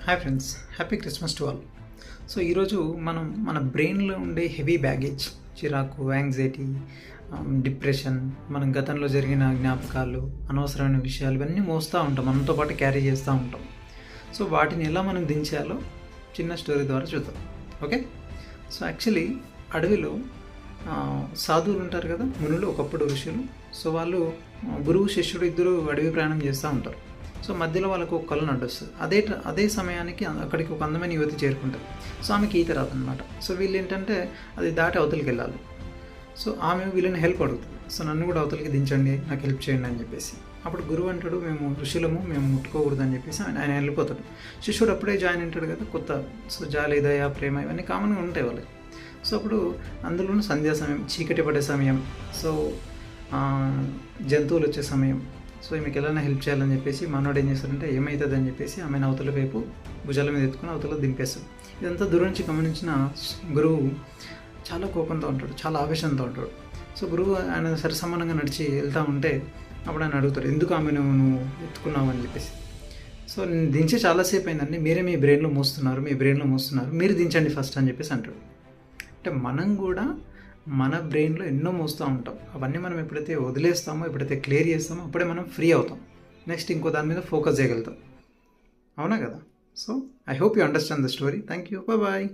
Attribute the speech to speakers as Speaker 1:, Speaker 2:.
Speaker 1: Hi friends, happy Christmas to all. So ఈరోజు మనం మన బ్రెయిన్లో ఉండే హెవీ బ్యాగేజ్, చిరాకు, యాంగ్జైటీ, డిప్రెషన్, మనం గతంలో జరిగిన జ్ఞాపకాలు, అనవసరమైన విషయాలు ఇవన్నీ మోస్తూ ఉంటాం, మనతో పాటు క్యారీ చేస్తూ ఉంటాం. సో వాటిని ఎలా మనం దించాలో చిన్న స్టోరీ ద్వారా చూద్దాం. ఓకే. సో యాక్చువల్లీ అడవిలో సాధువులు ఉంటారు కదా, మునులు, ఒకప్పుడు ఋషులు. సో వాళ్ళు గురువు శిష్యుడు ఇద్దరు అడవి ప్రయాణం చేస్తూ ఉంటారు. సో మధ్యలో వాళ్ళకు ఒక కళ్ళు నడ్డొస్తుంది. అదే సమయానికి అక్కడికి ఒక అందమైన యువతి చేరుకుంటారు. సో ఆమెకి ఈత రాదనమాట. సో వీళ్ళు ఏంటంటే అది దాటి అవతలికి వెళ్ళాలి. సో ఆమె వీళ్ళని హెల్ప్ అడుగుతుంది. సో నన్ను కూడా అవతలికి దించండి, నాకు హెల్ప్ చేయండి అని చెప్పేసి. అప్పుడు గురువు అంటాడు, మేము ఋషులము, మేము ముట్టుకోకూడదు అని చెప్పేసి ఆయన వెళ్ళిపోతాడు. శిష్యుడు అప్పుడే జాయిన్ ఉంటాడు కదా, కొత్త. సో జాలి, దయ, ప్రేమ ఇవన్నీ కామన్గా ఉంటాయి వాళ్ళకి. సో అప్పుడు అందులోనూ సంధ్యా సమయం, చీకటి పడే సమయం, సో జంతువులు వచ్చే సమయం. సో మీకు ఎలా హెల్ప్ చేయాలని చెప్పేసి మనోడు ఏం చేస్తారంటే, ఏమవుతుంది అని చెప్పేసి ఆమెను అవతల వైపు భుజాల మీద ఎత్తుకుని అవతల దింపేస్తాడు. ఇదంతా దూరం నుంచి గమనించిన గురువు చాలా కోపంతో ఉంటాడు, చాలా ఆవేశంతో ఉంటాడు. సో గురువు ఆయన సరిసమానంగా నడిచి వెళ్తూ ఉంటే అప్పుడు ఆయన అడుగుతాడు, ఎందుకు ఆమె నువ్వు ఎత్తుకున్నావు అని చెప్పేసి. సో నేను దించి చాలాసేపు అయిందండి, మీరే మీ బ్రెయిన్లో మోస్తున్నారు, మీరు దించండి ఫస్ట్ అని చెప్పేసి అంటాడు. అంటే మనం కూడా మన బ్రెయిన్లో ఎన్నో మోస్తూ ఉంటాం. అవన్నీ మనం ఎప్పుడైతే వదిలేస్తామో, ఎప్పుడైతే క్లియర్ చేస్తామో అప్పుడే మనం ఫ్రీ అవుతాం. నెక్స్ట్ ఇంకో దాని మీద ఫోకస్ చేయగలుగుతాం. అవునా కదా? So I hope you understand the story. Thank you. Bye.